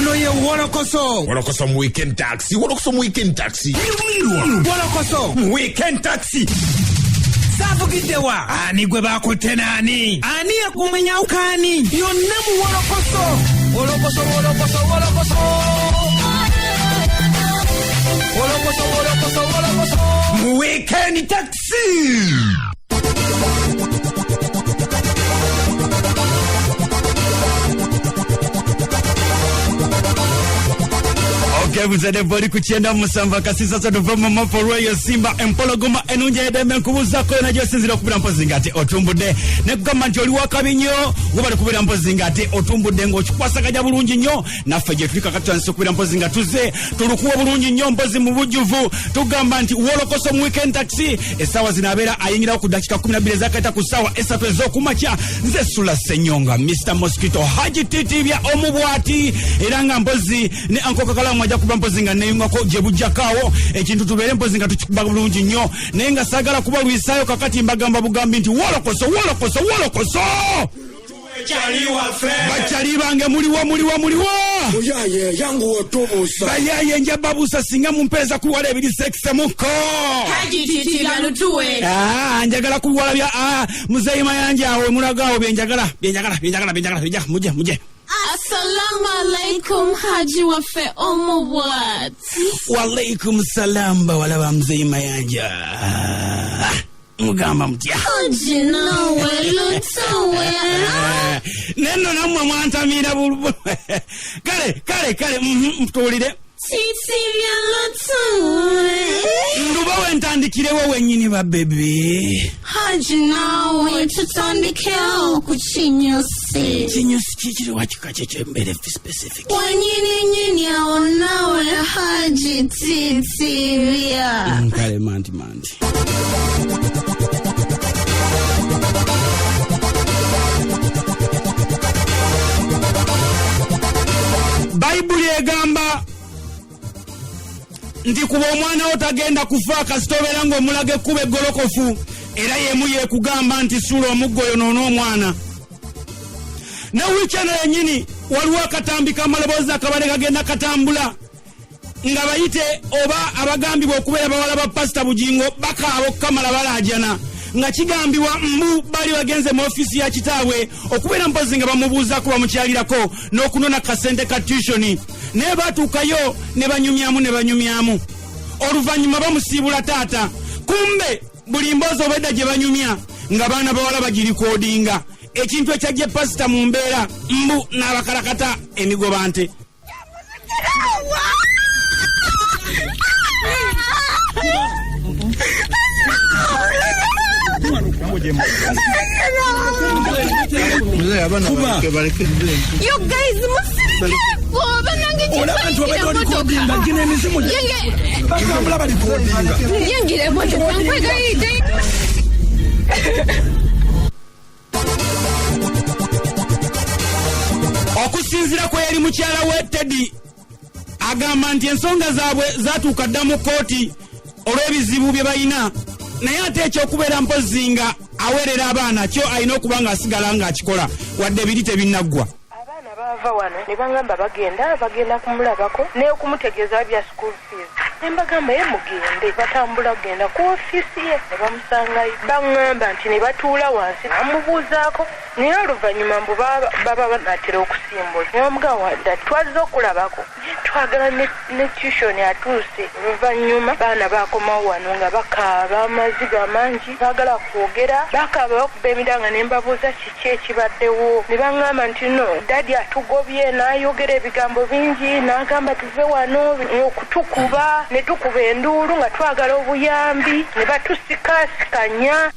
Eno ye Wolokoso. Wolokoso mu weekend taxi. Wolokoso mu weekend taxi. Wolokoso mu weekend taxi. Savugidewa. Ani gwe bakotte nani? Ani yakumenya ukani? Yonna mu Wolokoso. Wolokoso. Wolokoso. Mu weekend taxi. Kevuzade bori kuchenda musamba kasisa so duvama maforo yo Simba empologoma enunja edeme nkubuza ko na josinzira okubira mpozinga ati otumbude ne kugamba nti oli wakabinyo gubali kubira mpozinga ati otumbude ngo kikwasa kaja bulungi nnyo naffe je tulika katanso kubira mpozinga tuze tulukuwa bulungi nnyo mpozi mu bujuvu tugamba nti Wolokoso mu weekend taxi esawa zinabera ayingira ku dakika 12 zakata ku sawa esatu ezokumacha nze Sula Senyonga Mr Mosquito Haji Titibya omubwati era nga mpozi ne ankoka kala mwaja mpozinga neyunga ko jebujjakawo ekintu tubere mpozinga tukikuba bulungi nnyo naye nga sagala kuba lwisayo kakati mbagamba bugambi nti Wolokoso bachali bange muliwo oyaye yangu otobusa bayaye njababusa singa mumpeza kuwala ebiri sexe muko Haji Titibya nutuwe njagala kuwala bya muzeyima yanje awe mulagawo byenjagala muje Assalamu alaikum Haji wafe omubwati. Walaikum salam bawala mzee mayanja. Mugamba mutya. Haji nawe lutuwe. Neno namwe mwantamira bulubu. Kale mtulire. Titibya lutuwe. Ndubawe ntandikirewo wenyini ba bebe. Haji nawe tutandikeo kuchinyusi. Chinyusi chichiri wachika mbere specific. Wanyini yao nawe Haji Titibya. Kale manti. Bible egamba ndi kuba omwana otagenda kufa kasitobera ngo mulage kube golokofu era yemu yekugamba nti Sula omuggoyo n'omwana na wichana yenyini waliwo akatambika amalobozi akabale kagenda katambula nga bayite oba abagambibwa okubeera bawala ba Pastor Bujingo bakaabo kamala balajana nga kigambibwa mbu bali bagenze mu ofisi ya kitaabwe okubeera mpozi nga bamubuuza kuba mukyalirako n'okunona kasente ka tuition ne batuukayo ne banyumyamu oluvannyuma bamusiibula taata kumbe buli mboozi obedda gye banyumya nga baana bawala bagirikodinga ekintu ekyajja pasita mu mbeera mbu n'abakalakata emigoba nte You guys must okusinzira kwe yali mukyala we Teddy agamba nti ensonga zaabwe zatuuka dda mu kooti olw'ebizibu bye balina naye ate ekyokubeera mpozi nga aweerera abaana kyo alina okuba nga asigala ng'akikola wadde ebiri tebinnaggwa. Abaana baava wano ne bangamba bagenda kumulabako n'okumutegeeza bya school fees. Ne mbagamba ye mugende batambula kugenda ku ofisi ye ne bamusangayo. Bangamba nti ne batuula wansi bamubuuzaako naye oluvannyuma mbu baba banatera okusimbula. Ne bamugamba ddala twazze okulabako twagala ne tuition atuuse. Oluvannyuma baana baakomawo wano nga bakaaba amaziga mangi baagala kwogera bakaaba bakuba emiranga ne mbabuuza kiki ekibaddewo. Ne bangamba nti no dadi atugobye n'ayogera ebigambo bingi n'agamba tuve wano okutukuba ne tukuba enduulu nga twagala obuyambi ne batusikasikanya.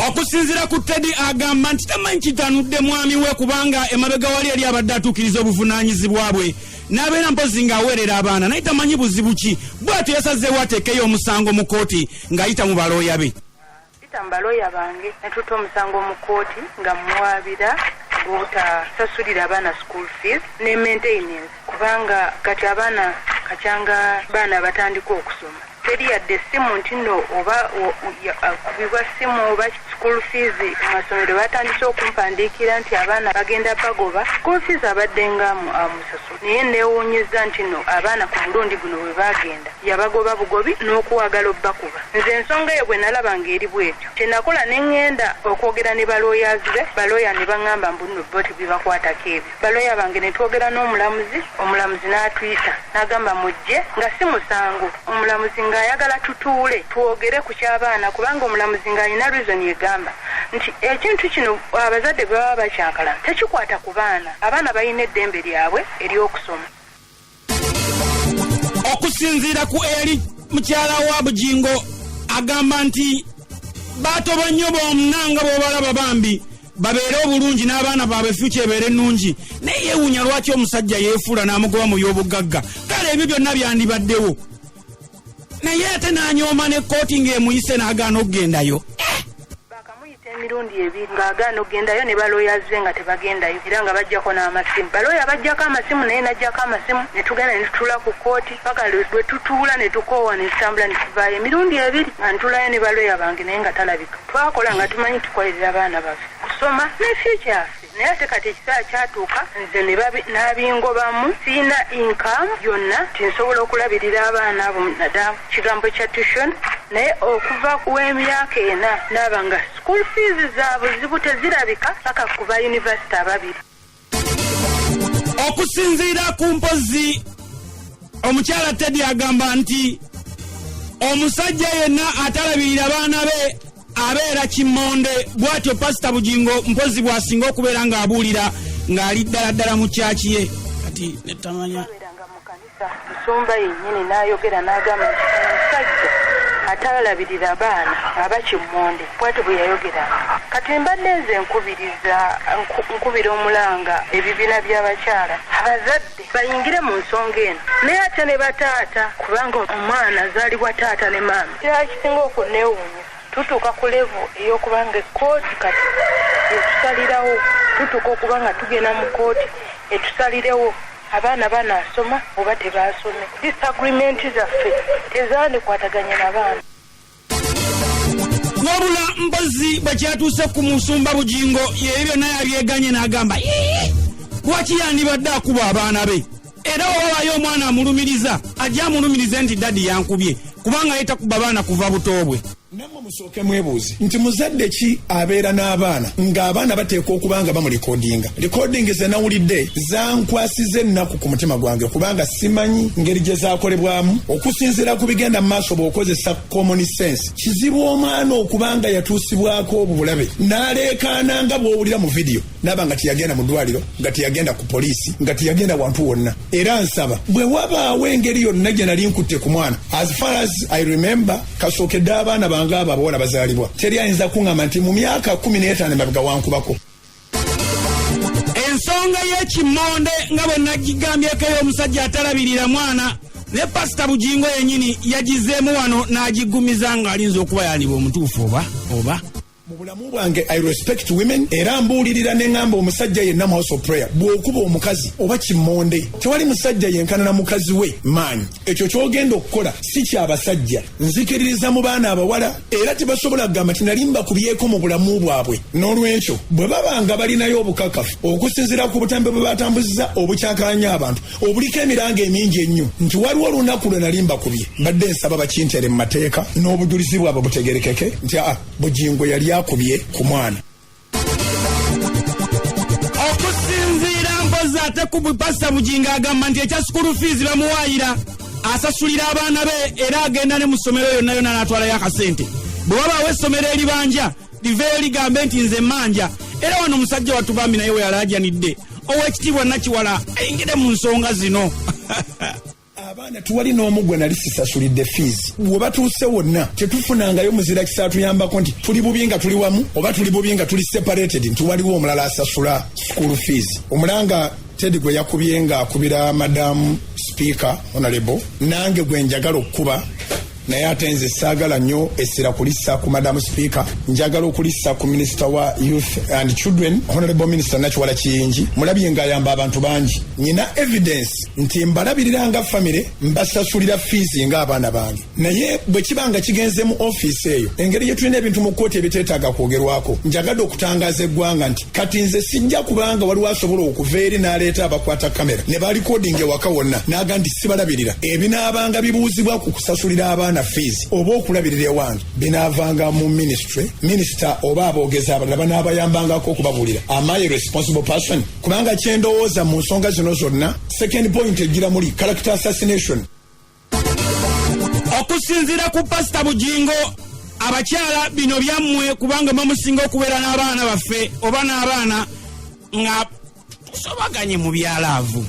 Okusinzira ku Teddy agamba nti tamanyi kitanudde mwami we kubanga emabega wali yali abadde atuukiriza obuvunaanyizibwa bwe n'abeera mpozi ng'aweerera abaana naye tamanyi buzibu ki bw'atyo yasazeewo ateekeyo omusango mu kooti ng'ayita mu balooya be. Mu balooya bange ne tutta omusango mu kooti nga muwaabira obutasasulira abaana school fees ne maintenance kubanga kati abaana kacyanga baana batandika okusoma. Teri yadde essimu nti nno oba akubibwa ssimu oba school fees amasomero batandise okumpandiikira nti abaana bagenda bagoba school fees abaddenga musasula naye neewuunyizza nti no abaana ku mulundi guno bwe bagenda yabagoba bugobi n'okuwagala obbakuba nze ensonga eyo bwe nalabanga eri bwetyo kyenakola ne ŋŋenda okwogera ne balooyazi be balooya ne baŋŋamba mbuno bo tebibakwatako ebyo balooya bange ne twogera n'omulamuzi omulamuzi n'atuyita n'agamba mujje nga si musango omulamuzi ng'ayagala tutuule twogere ku ky'abaana kubanga omulamuzi ng'alina reason egamba nti ekintu kino abazadde baba bakyakala tekikwata ku baana abaana balina eddembe lyabwe ery'okusoma. Okusinziira ku eri mukyala wa Bugingo agamba nti batoba nnyo b'omunanga bw'obalaba bambi babeere obulungi n'abaana baabwe future ebeere ennungi naye yeewuunya lwaki omusajja yeefuula n'amugoba mu by'obugagga kale ebyo byonna byandibaddewo naye ate n'anyooma ne kkooti ng'emuyise n'agaana okugendayo. Bakamuyita emirundi ebiri ng'agaana okugendayo ne balooyazi be nga tebagendayo era nga bajjako n'amasimu balooya bajjako amasimu naye n'ajjako amasimu ne tugenda ne tutuula ku kkooti paka lwe tutuula ne tukoowa ne tutambula ne tuvaayo emirundi ebiri nga ntulayo ne balooya bange naye nga talabika twakola nga tumanyi tukolerera abaana baffe kusoma ne future yaffe naye ate kati ekiseera kyatuuka nze n'abingobamu siina income yonna tinsobola okulabirira abaana abo nadamu kigambo kya tuition naye okuva w'emyaka ena naaba nga school fees zaabwe zibu tezirabika paka ku ba university ababiri. Okusinziira ku mpozi omukyala Teddy agamba nti omusajja yenna atalabirira abaana be abeera kimmonde bw'atyo Pastor Bugingo mpozi bw'asinga okubeera ng'abuulira ng'ali ddala mu kyaki ye kati netamanya mu kanisa musumba yennyini n'ayogera n'agamba nti omusajja atalabirira abaana aba kimmonde bw'atyo bwe yayogera kati mbadde nze nkubira omulanga ebibiina by'abakyala abazadde bayingire mu nsonga eno naye ate ne bataata kubanga omwana azaalibwa taata ne maama kirala kisinga okuneewuunya tutuuka ku levo ey'okubanga ekkooti kati etusalirawo tutuuka okuba nga tugenda mu kkooti etusalirewo abaana banaasoma oba tebaasome disagreement zaffe tezandikwataganye n'abaana. wabula mpozi bwe kyatuuse ku musumba Bugingo ye byonna yabyeganye n'agamba lwaki yandibadde akuba abaana be era wabaayo omwana amulumiriza ajja amulumirize nti dadi yankubye kubanga yetakuba baana kuva buto bwe. Namwe musooke mwebuuze nti muzadde ki abeera n'abaana ng'abaana bateekwa okuba nga bamulikodinga. Likodingi ze nawulidde zankwasiza ennaku ku mutima gwange kubanga simanyi ngeri gye zaakolebwamu okusinziira ku bigenda mu maaso bw'okozesa common sense. Kizibu omwana okubanga yatuusibwako obulabe n'aleekaana nga bw'owulira mu vidiyo n'aba nga teyagenda mu ddwaliro nga teyagenda ku poliisi nga teyagenda wantu wonna. Era nsaba bwe wabaawo engeri yonna gye nali nkutte ku mwana as far as I remember kasookedde abaana bange abawala bazaalibwa teri ayinza kuŋŋamba nti mu myaka 15 mabega wankubako. Ensonga y'ekimmonde nga bwe nagigambyeko ey'omusajja atalabirira mwana ne Pastor Bugingo yennyini yagizeemu wano n'agiggumiza ng'alinza okuba yandibwa omutuufu oba mu bulamu bwange I respect women era mbuulirira ne ŋŋamba omusajja yenna mu house of prayer bw'okuba omukazi oba kimmonde tewali musajja yenkana na mukazi we maanyi. Ekyo ky'ogenda okukola si ky'abasajja nzikiririza mu baana abawala era tebasobola kugamba nti nali mbakubyeko mu bulamu bwabwe. N'olwekyo bwe babanga balinayo obukakafu okusinziira ku butambe bwe batambuziza obukyakanya abantu obuliko emiranga emingi ennyo nti waliwo olunaku lwe nali mbakubye mbadde nsaba bakintere mu mateeka n'obujulizi bwabwe butegerekeke nti Bugingo yali akubye ku mwana. Okusinziira mpozi ate ku Pastor Bugingo agamba nti ekya school fees bamuwaayira asasulira abaana be era agenda ne mu ssomero yonna yonna n'atwalayo akasente. Bwe wabaawo essomero eribanja liveeyo ligambe nti nze manja era wano omusajja wattu bambi naye we yalaajanidde Oweekitiibwa Nakiwala ayingire mu nsonga zino. Abaana tuwali n'omu gwe nali sisasulidde fees bwe batuuse wonna tetufunangayo muzira kisaatuyambako nti tuli bubi nga tuli wamu oba tuli bubi nga tuli separated nti waliwo omulala asasula school fees. Omulanga Teddy gwe yakubye ng'akubira Madam Speaker Honorable nange gwe njagala okukuba naye ate nze saagala nnyo essira kulissa ku Madam Speaker, njagala okulissa ku Minister wa Youth and Children, Honorable Minister Nakiwala Kiyingi. Mulabye ng'ayamba abantu bangi. Nina evidence nti mbalabirira nga family, mbasasulira fees ng'abaana bange. Naye bwe kibanga kigenze mu office eyo, engeri yetulina ebintu mu kkooti ebiteetaaga kwogerwako, njagadde okutangaaza eggwanga nti kati nze sijja kubanga waliwo asobola okuva eri n'aleeta abakwata kamera ne balikodinga ewaka wonna n'aga nti sibalabirira ebinaabanga bibuuzibwa ku kusasulira abaana fees oba okulabirira ewange binaavanga mu ministry, minisita oba aboogezi abalala banaabayambangako okubabuulira. Am I a responsible person? Kubanga kyendowooza mu nsonga zino zonna, second point egira muli character assassination. Okusinziira ku Pastor Bujingo, abakyala bino byammwe kubanga bamusinga okubeera n'abaana baffe oba n'abaana nga tusobaganye mu byalaavu.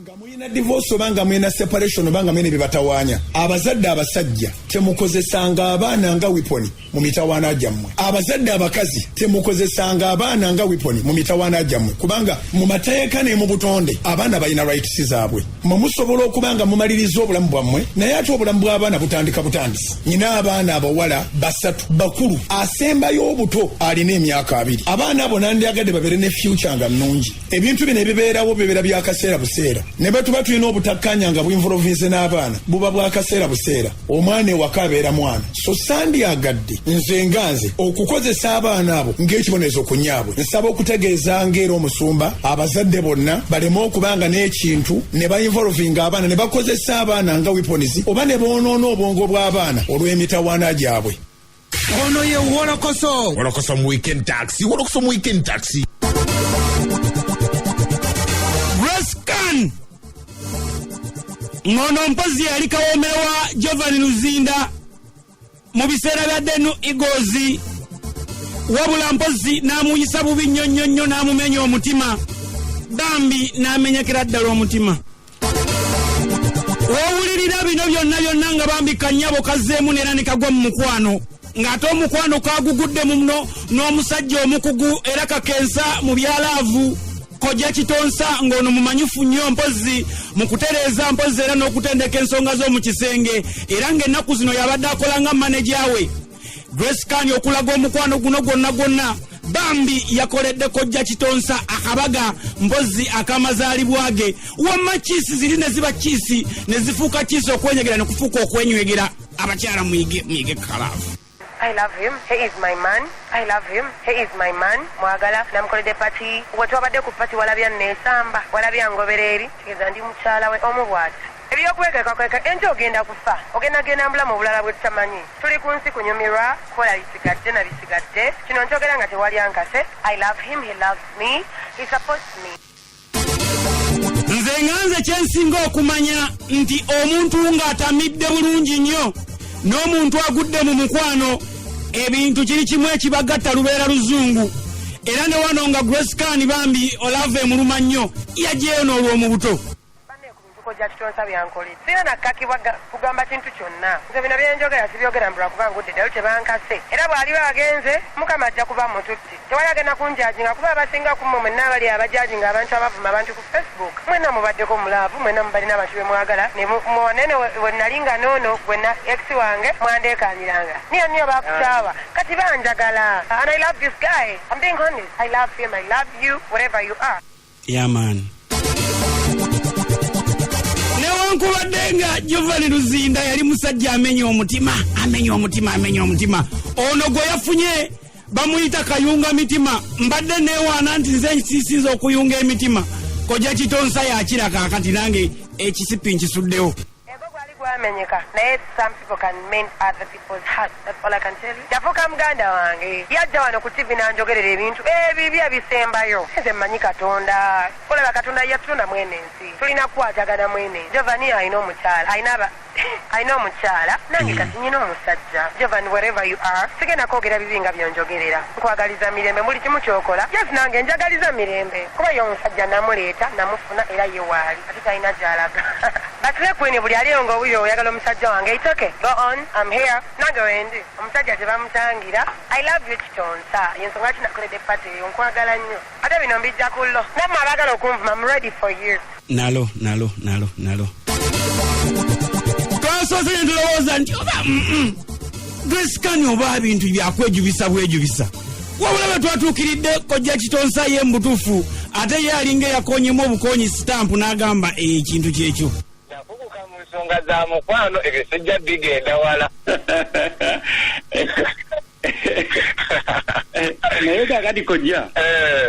Nga muyina divorce oba nga muyina separation oba nga muyina bibatawaanya, abazadde abasajja temukozesanga abaana nga weapon mu mitawaana gyammwe. Abazadde abakazi temukozesanga abaana nga weapon mu mitawaana gyammwe, kubanga mu mateeka ne mu butonde abaana balina rights zaabwe. Mwe musobola okubanga mumaliriza obulamu bwammwe, naye ate obulamu bw'abaana butandika butandisi. Nyina abaana abawala basatu bakulu, asembayo obuto alina emyaka 2. Abaana abo nandyagadde babeere ne future nga nnungi. Ebintu bino ebibeerawo bibeera byakaseera buseera, ne bwe tuba tulina obutakkanya nga bwinvolovinze n'abaana buba bwakaseera buseera. Omwana ewaka abeera mwana, so sandyagadde nze nganze okukozesa abaana abo ng'ekibonerezo ku nnyabwe. Nsaba okutegeeza ng'era omusumba abazadde bonna baleme okubanga n'ekintu ne bayinvolovinga abaana ne bakozesa abaana nga weapons oba ne boonoona obwongo bw'abaana olw'emitawaana gyabwe. Ono ye Wolokoso mu Weekend Taxi. Wolokoso mu Weekend Taxi. Rescan ngono mpozi yali kawomewa Giovanni Luzinda mu biseera bya Denu Eagles, wabula mpozi n'amuyisa bubi nnyonnyonnyo n'amumenya omutima, bambi n'amenyekera ddala omutima. Wawulirira bino byonna nga bambi kanyabo kazzeemu neera ne kagwa mu mukwano, ng'ate omukwano kagugudde muno n'omusajja omukugu era kakensa mu byalaavu Kojja Kitonsa ng'ono mumanyufu nnyo mpozi mu kutereeza mpozi era n'okutendeka ensonga z'omu kisenge, era ng'ennaku zino yabadde akola nga maneja we. Grace Kani okulaga omukwano guno gwonna bambi yakoledde Kojja Kitonsa akabaga mpozi akamazaalibwa ge. Wamma kiisi ziri ne ziba kiisi ne zifuuka kiisi okwenyegera ne kufuuka okwenywegera. Abakyala muyige kalaavu. I love him. He is my man. I love him. He is my man. Mwagala namukoledde pati. Wetwabadde ku pati walabya neesamba, walabya ngobereri, kigeza ndi mukyala we omubwati. Ebyokwekeka ente ogenda kufa, ogenda mbulamu obulala bwe tutamanyi. Tuli ku nsi kunyumirwa, kola lisigadde na lisigadde. Kino nkyogera nga tewali ankase. I love him. He loves me. He supports me. Nze nganze kyensinga okumanya nti omuntu ng'atamidde bulungi nnyo n'omuntu agudde mu mukwano, ebintu kiri kimu ekibagatta lubeera luzungu. Era ne wano nga Grace Kani bambi olave muluma nnyo yajeyo n'olw'omu buto. Kojja Kitonsa byankolera sina nakkakibwa kugamba kintu kyonna. Nze bino byenjogera sibyogera mbula kuba ngudde ddala tebankase, era bw'ali bagenze Mukama ajja kuba mututti. Tewali agenda kunjajinga kuba abasinga ku mmwe mwenna abali abajajinga abantu abavuma abantu ku Facebook. Mwenna mubaddeko mulaavu, mwenna mubalina abantu be mwagala ne muwanene we nalinga noono gwenna ex wange mwandeekaniranga niyo bakutaawa kati banjagala. And I love this guy. I'm being honest. I love him. I love you whatever you are. Yeah man. Newankubadde nga Giovanni Luzinda yali musajja amenya omutima. Ono gwe yafunye bamuyita kayunga mitima. Mbadde neewaana nti nze nsisinza okuyunga emitima. Kojja Kitonsa yakira kaakati nange ekisipi nkisuddewo. Gwamenyeka naye some people can mend other people's hearts. That's all I can tell you. Yafuka muganda wange yajja wano ku TV nanjogerera ebintu ebibya bisembayo. Nze mmanyi Katonda, olaba Katonda yatuna mwene ensi, tulina kukwatagana mwene. Giovanni alina omukyala, alina omukyala nange kati nyina omusajja. Giovanni, wherever you are, sigenda kwogera bibi nga byonjogerera. Nkwagaliza mirembe buli kimu kyokola. Yes, nange njagaliza mirembe kuba ye omusajja namuleeta namufuna era ye waali ate talina gy'alaga. Batule kwene buli aliyonga obuyo oyagala omusajja wange. It's okay. Go on. I'm here. Nange wendi. Omusajja tebamutangira. I love you Kitonsa. Yensonga kinakoledde pati eyo nkwagala nnyo. Ate bino mbijja kullo. Nammwe abaagala okunvuma. I'm ready for you. Nalo. twasoose ne tulowooza nti oba Grace oba bintu byakwejubisa bwejubisa wabula bwe twatuukiridde kojja Kitonsa ye mbutuufu ate ye alinga eyakonyemu obukonyi sitampu n'agamba ekintu kyekyo nakuguka mu nsonga za mukwano ebyo sijja bigenda wala naye kakati kojja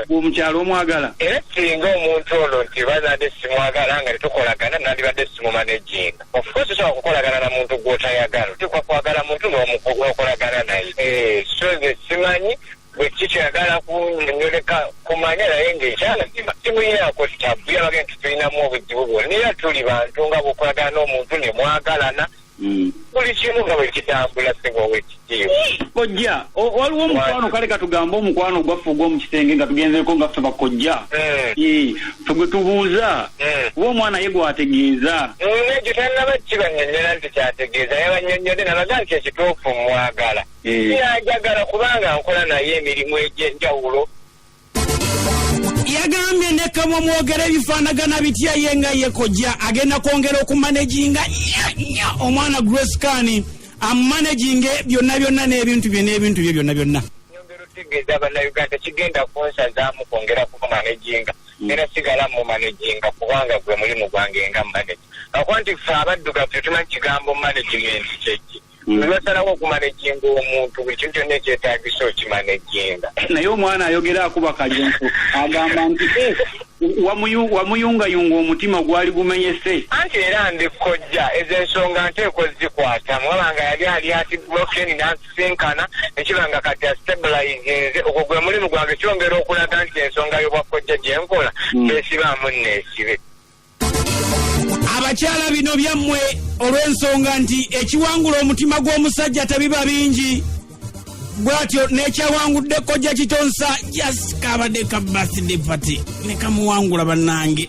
omukyalo omwagala singa omuntu ono nti bazadde simwagala nga tetukolagana nandibadde simumaneginga of course osobola kukolagana na muntu gw'otayagala oteekwa kwagala muntu n'okolagana naye so nze simanyi bwe kikyoyagala kunyoleka kumanya naye ng'ekyalazima simuyinako kitabu yabage nti tulinamu obuzibu bwonna era tuli bantu nga bwokolagana n'omuntu ne mwagalana buli kimu nga bwe kitambula singa ow'ekitiibwa kojja waliwo omukwano kale katugambe omukwano gwaffe ogw'omukisenge nga tugenzeko nga ffe bakojja fegwe tubuuza oba omwana ye gwategeeza ekyo tannaba kibanyonyola nti kyategeeza yabanyonyodde nabaga nti ekituufu mwagala yajagala kubanga nkola naye emirimu egy'enjawulo yagambye ne kamwe mwogera ebifaanagana bitya ye nga ye kojja agenda kwongera okumaneginga omwana Grace ammaneginge byonna n'ebintu bye byonna nyongera otegeeza bannayuganda kigenda kunsazaamu kwongera kumaneginga era sigala mu maneginga kubanga gwe mulimu gwange nga mmanegi akuba nti ffe abaddugavu tetumanyi kigambo management kyeki basalawo okumaneginga omuntu buli kintu kyonna ekyetaagisa okimaneginga naye omwana ayogera akuba kajonso agamba nti wamuyungayunga omutima gwali gumenyese anti era ndikojja ezo ensonga nteeko zikwatamu wabanga yali ati blokeni nansinkana nekibanga kati astabilizinze ogwo gwe mulimu gwange kyongera okulaga nti ensonga y'obwakojja gyenkola tesibaamu neesibe abakyala bino byammwe olw'ensonga nti ekiwangula omutima gw'omusajja tebiba bingi bwatyo n'ekyawangudde kojja Kitonsa just kabadde ka birthday party ne kamuwangula bannange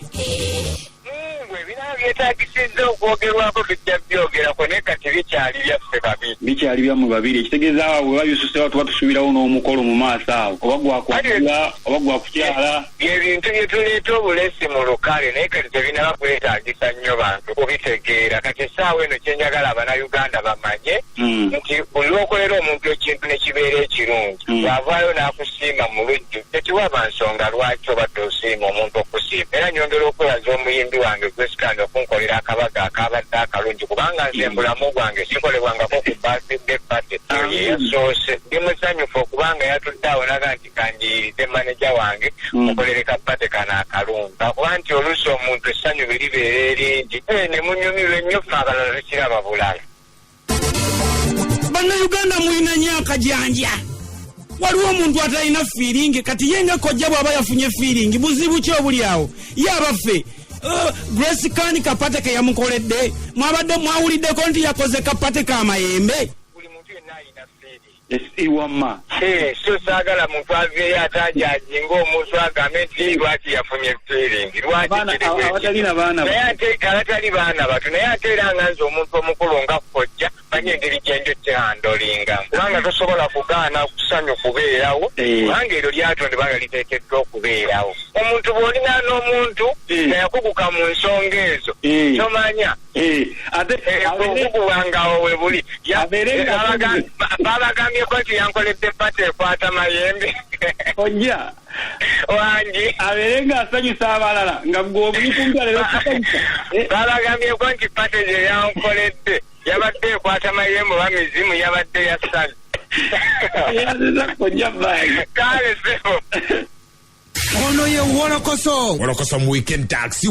byetaagisizza okwogerwako bijja byogerako naye kati bikyali byaffe babiri bikyali byammwe babiri ekitegeeza awo bwe babisusewo tuba tusuubirawo n'omukolo mu maaso awo oba gwakwakula oba gwakukyala byebintu bye tuleeta obulesi mu lukale naye kati tebinaba kwetaagisa nnyo bantu kubitegeera kati essaawa eno kyenjagala abannayuganda bamanye nti buli lwokolera omuntu ekintu ne kibeera ekirungi bw'avaayo n'akusiima mu lujju tekiwaba nsonga lwaki obadde osiima omuntu okusiima era nyongera okwebaza omuyimbi wange Grace okunkolera akabaga akabadde akalungi kubanga nze mbulamu gwange sikolebwangako ku birthday party yeyasoose ndi musanyufu okubanga yatudde awo naga nti kanjiyirize maneja wange mukolere kapate kana akalungi akuba nti oluusi omuntu essanyu biribeera eringi ne munyumirwa ennyo ffe abalala tekiraba bulala bannayuganda mulina nnyo akajanja waliwo omuntu atalina fiiringi kati ye nga kojja bw'aba yafunye fiiringi buzibu ki obuli awo ye abaffe Grace kapate ke yamukoledde mwabadde mwawuliddeko nti yakoze kapate k'amayembe buli muntu yenna alina iwamma so saagala muntu aveeyo atajajinga omuntu agambe nti lwaki yafunye fiiringi lwaki naye ate abatali baana bato naye ate era nga nze omuntu omukulu nga kojja manye engeri gyenjo kyehandolingamu kubanga tosobola kugaana kusanyu kubeerawo kubanga eryo lyatonde banga liteekeddwa okubeerawo omuntu bw'olina n'omuntu nayakuguka mu nsonga ezo tomanya okugubwangawo we buli babagambyeko nti yankoledde pate ekwata mayembe ojja wangi abeere ng'asanyusa abalala nga gweobulikumbyalero babagambyeko nti pate gye yankoledde yabadde ekwata mayembe oba mizimu yabadde yassali kale sebo ono ye Wolokoso mu weekend taxi